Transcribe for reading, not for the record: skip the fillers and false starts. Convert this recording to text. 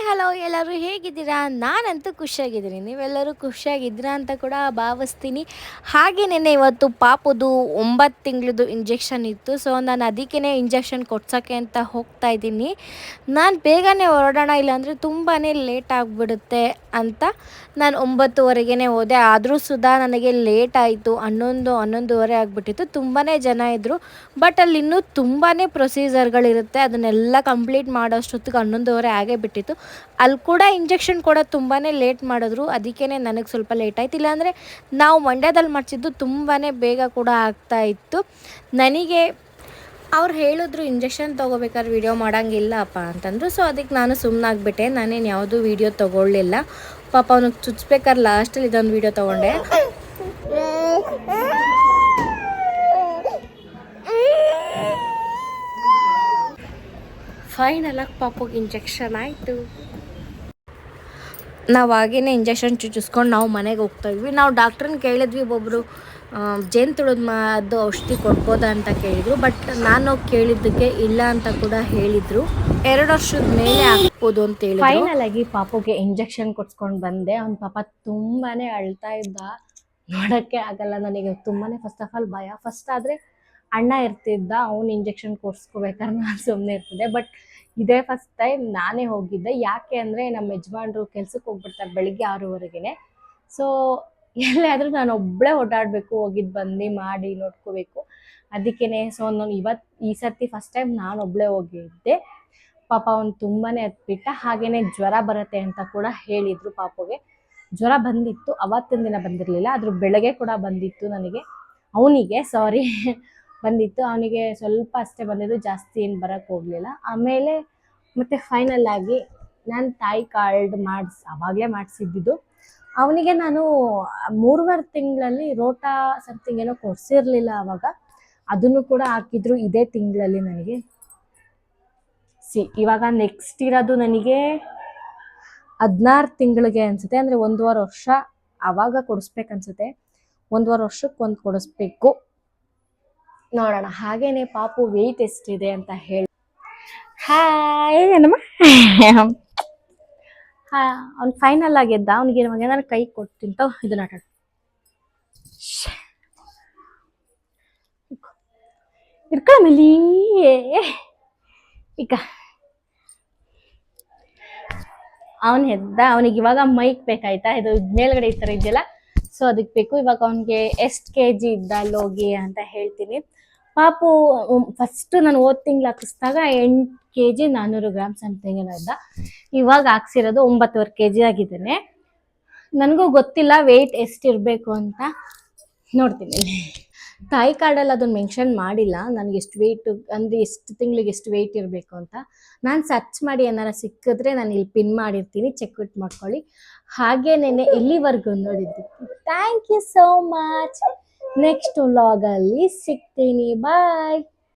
Hello ಎಲ್ಲರೂ ಹೇಗಿದ್ದೀರಾ? ನಾನಂತೂ ಖುಷಿಯಾಗಿದ್ದೀನಿ. ನೀವೆಲ್ಲರೂ ಖುಷಿಯಾಗಿದ್ದೀರಾ ಅಂತ ಕೂಡ ಭಾವಿಸ್ತೀನಿ. ಹಾಗೇನೇ ಇವತ್ತು ಪಾಪುದು 9 ತಿಂಗಳದ್ದು ಇಂಜೆಕ್ಷನ್ ಇತ್ತು. ಸೊ ನಾನು ಅದಕ್ಕೇ ಇಂಜೆಕ್ಷನ್ ಕೊಡ್ಸೋಕ್ಕೆ ಅಂತ ಹೋಗ್ತಾ ಇದ್ದೀನಿ. ನಾನು ಬೇಗನೆ ಹೊರಡೋಣ, ಇಲ್ಲಾಂದರೆ ತುಂಬಾ ಲೇಟ್ ಆಗಿಬಿಡುತ್ತೆ ಅಂತ ನಾನು 9:30ಗೆ ಹೋದೆ. ಆದರೂ ಸುಧಾ ನನಗೆ ಲೇಟ್ ಆಯಿತು. 11:30 ಆಗಿಬಿಟ್ಟಿತ್ತು. ತುಂಬಾ ಜನ ಇದ್ದರು. ಬಟ್ ಅಲ್ಲಿ ಇನ್ನೂ ತುಂಬಾ ಪ್ರೊಸೀಜರ್ಗಳಿರುತ್ತೆ. ಅದನ್ನೆಲ್ಲ ಕಂಪ್ಲೀಟ್ ಮಾಡೋಷ್ಟೊತ್ತಿಗೆ 11:30 ಆಗೇ ಬಿಟ್ಟಿತ್ತು. ಅಲ್ಲಿ ಕೂಡ ಇಂಜೆಕ್ಷನ್ ಕೊಡೋದು ತುಂಬಾ ಲೇಟ್ ಮಾಡಿದ್ರು. ಅದಕ್ಕೇ ನನಗೆ ಸ್ವಲ್ಪ ಲೇಟ್ ಆಯ್ತು. ಇಲ್ಲಾಂದರೆ ನಾವು ಮಂಡ್ಯದಲ್ಲಿ ಮಾಡಿಸಿದ್ದು ತುಂಬಾ ಬೇಗ ಕೂಡ ಆಗ್ತಾಯಿತ್ತು. ನನಗೆ ಅವ್ರು ಹೇಳಿದ್ರು ಇಂಜೆಕ್ಷನ್ ತೊಗೋಬೇಕಾದ್ರೆ ವೀಡಿಯೋ ಮಾಡೋಂಗಿಲ್ಲಪ್ಪ ಅಂತಂದರು. ಸೊ ಅದಕ್ಕೆ ನಾನು ಸುಮ್ಮನಾಗ್ಬಿಟ್ಟೆ. ನಾನೇನು ಯಾವುದೂ ವೀಡಿಯೋ ತೊಗೊಳ್ಳಿಲ್ಲ. ಪಾಪ ಅವ್ನಿಗೆ ಚುಚ್ಬೇಕಾದ್ರೆ ಲಾಸ್ಟಲ್ಲಿ ಇದೊಂದು ವೀಡಿಯೋ ತೊಗೊಂಡೆ. ಫೈನಲಾಗಿ ಪಾಪುಗೆ ಇಂಜೆಕ್ಷನ್ ಆಯಿತು. ನಾವು ಹಾಗೇ ಇಂಜೆಕ್ಷನ್ ಚುಚ್ಚಿಸ್ಕೊಂಡು ನಾವು ಮನೆಗೆ ಹೋಗ್ತಾಯಿದ್ವಿ. ನಾವು ಡಾಕ್ಟ್ರನ್ನ ಕೇಳಿದ್ವಿ, ಒಬ್ಬೊಬ್ಬರು ಜೇನುತುಳದ ಅದು ಔಷಧಿ ಕೊಡ್ಬೋದಾ ಅಂತ ಕೇಳಿದರು. ಬಟ್ ನಾನು ಕೇಳಿದ್ದಕ್ಕೆ ಇಲ್ಲ ಅಂತ ಕೂಡ ಹೇಳಿದರು. 2 ವರ್ಷದ ಮೇಲೆ ಹಾಕ್ಬೋದು ಅಂತ ಹೇಳಿ. ಫೈನಲಾಗಿ ಪಾಪುಗೆ ಇಂಜೆಕ್ಷನ್ ಕೊಡ್ಸ್ಕೊಂಡು ಬಂದೆ. ಅವ್ನ ಪಾಪ ತುಂಬಾ ಅಳ್ತಾ ಇದ್ದ. ನೋಡೋಕ್ಕೆ ಆಗಲ್ಲ ನನಗೆ. ತುಂಬಾ ಫಸ್ಟ್ ಆಫ್ ಆಲ್ ಭಯ. ಫಸ್ಟ್ ಆದರೆ ಅಣ್ಣ ಇರ್ತಿದ್ದ, ಅವ್ನು ಇಂಜೆಕ್ಷನ್ ಕೊಡ್ಸ್ಕೋಬೇಕಾದ್ರೆ ನಾನು ಸುಮ್ಮನೆ ಇರ್ತಿದ್ದೆ. ಬಟ್ ಇದೇ ಫಸ್ಟ್ ಟೈಮ್ ನಾನೇ ಹೋಗಿದ್ದೆ. ಯಾಕೆ ಅಂದರೆ ನಮ್ಮ ಯಜಮಾನ್ರು ಕೆಲ್ಸಕ್ಕೆ ಹೋಗ್ಬಿಡ್ತಾರೆ ಬೆಳಿಗ್ಗೆ 6:30ಗೆ. ಸೊ ಎಲ್ಲಾದರೂ ನಾನು ಒಬ್ಬಳೇ ಓಡಾಡಬೇಕು, ಹೋಗಿದ್ದು ಬಂದು ಮಾಡಿ ನೋಡ್ಕೋಬೇಕು. ಅದಕ್ಕೇ ಸೊ ನಾನು ಈ ಸರ್ತಿ ಫಸ್ಟ್ ಟೈಮ್ ನಾನು ಒಬ್ಬಳೇ ಹೋಗಿದ್ದೆ. ಪಾಪ ಅವ್ನು ತುಂಬಾ ಹತ್ಬಿಟ್ಟ. ಹಾಗೆಯೇ ಜ್ವರ ಬರುತ್ತೆ ಅಂತ ಕೂಡ ಹೇಳಿದರು. ಪಾಪುಗೆ ಜ್ವರ ಬಂದಿತ್ತು, ಅವತ್ತಿನ ದಿನ ಬಂದಿರಲಿಲ್ಲ, ಅದ್ರ ಬೆಳಗ್ಗೆ ಕೂಡ ಬಂದಿತ್ತು. ಅವನಿಗೆ ಬಂದಿತ್ತು. ಅವನಿಗೆ ಸ್ವಲ್ಪ ಅಷ್ಟೇ ಬಂದಿದ್ದು, ಜಾಸ್ತಿ ಏನು ಬರೋಕ್ಕೆ ಹೋಗಲಿಲ್ಲ. ಆಮೇಲೆ ಮತ್ತು ಫೈನಲ್ ಆಗಿ ನಾನು ತಾಯಿ ಕಾರ್ಡ್ ಆವಾಗಲೇ ಮಾಡಿಸಿದ್ದು. ಅವನಿಗೆ ನಾನು 3.5 ತಿಂಗಳಲ್ಲಿ ರೋಟಾ ಸಮಥಿಂಗ್ ಏನೋ ಕೊಡಿಸಿರಲಿಲ್ಲ ಆವಾಗ. ಅದನ್ನು ಕೂಡ ಹಾಕಿದ್ರು ಇದೇ ತಿಂಗಳಲ್ಲಿ ನನಗೆ. ಇವಾಗ ನೆಕ್ಸ್ಟ್ ಇರೋದು ನನಗೆ 16 ತಿಂಗಳಿಗೆ ಅನಿಸುತ್ತೆ. ಅಂದರೆ 1.5 ವರ್ಷ ಆವಾಗ ಕೊಡಿಸ್ಬೇಕನ್ಸುತ್ತೆ. 1.5 ವರ್ಷಕ್ಕೆ ಒಂದು ಕೊಡಿಸ್ಬೇಕು. ನೋಡೋಣ. ಹಾಗೇನೆ ಪಾಪು ವೆಯ್ಟ್ ಎಷ್ಟಿದೆ ಅಂತ ಹೇಳಿ. ಹಾಯ್ ಏನಮ್ಮ. ಅವ್ನು ಫೈನಲ್ ಆಗಿದ್ದ. ಅವ್ನಿಗೆ ನಾನು ಕೈ ಕೊಡ್ತೀನಿ ತಗೋ, ಇದನ್ನ ಆಟ ಇಟ್ಕೊಳ್ಳಿ ಈಗ. ಅವನು ಎದ್ದ. ಅವನಿಗೆ ಇವಾಗ ಮೈಕ್ ಬೇಕಾಯ್ತಾ, ಇದು ಮೇಲ್ಗಡೆ ಈ ಥರ ಇದೆಯಲ್ಲ, ಸೊ ಅದಕ್ಕೆ ಬೇಕು. ಇವಾಗ ಅವನಿಗೆ ಎಷ್ಟು kg ಇದ್ದ ಲೋಗಿ ಅಂತ ಹೇಳ್ತೀನಿ. ಪಾಪು ಫಸ್ಟ್ ನಾನು ಹೋದ ತಿಂಗಳು ಹಾಕಿಸಿದಾಗ 8 kg 400 ಗ್ರಾಮ್ ಸಮಥಿಂಗ್ ಏನೋ ಇದ್ದ. ಇವಾಗ ಹಾಕ್ಸಿರೋದು 9.5 kg ಆಗಿದ್ದಾನೆ. ನನಗೂ ಗೊತ್ತಿಲ್ಲ ವೆಯ್ಟ್ ಎಷ್ಟಿರಬೇಕು ಅಂತ. ನೋಡ್ತೀನಿ. ತಾಯಿ ಕಾರ್ಡಲ್ಲಿ ಅದನ್ನು ಮೆನ್ಷನ್ ಮಾಡಿಲ್ಲ ನನಗೆ ಎಷ್ಟು ವೆಯ್ಟ್, ಅಂದರೆ ಎಷ್ಟು ತಿಂಗಳಿಗೆ ಎಷ್ಟು ವೆಯ್ಟ್ ಇರಬೇಕು ಅಂತ. ನಾನು ಸರ್ಚ್ ಮಾಡಿ ಏನಾರ ಸಿಕ್ಕಿದ್ರೆ ನಾನು ಇಲ್ಲಿ ಪಿನ್ ಮಾಡಿರ್ತೀನಿ, ಚೆಕ್ ಔಟ್ ಮಾಡ್ಕೊಳ್ಳಿ. ಹಾಗೇನೆ ಇಲ್ಲಿವರೆಗೂ ನೋಡಿದ್ದಕ್ಕೆ thank you so much. Next ವ್ಲಾಗಲ್ಲಿ ಸಿಗ್ತೀನಿ. ಬಾಯ್.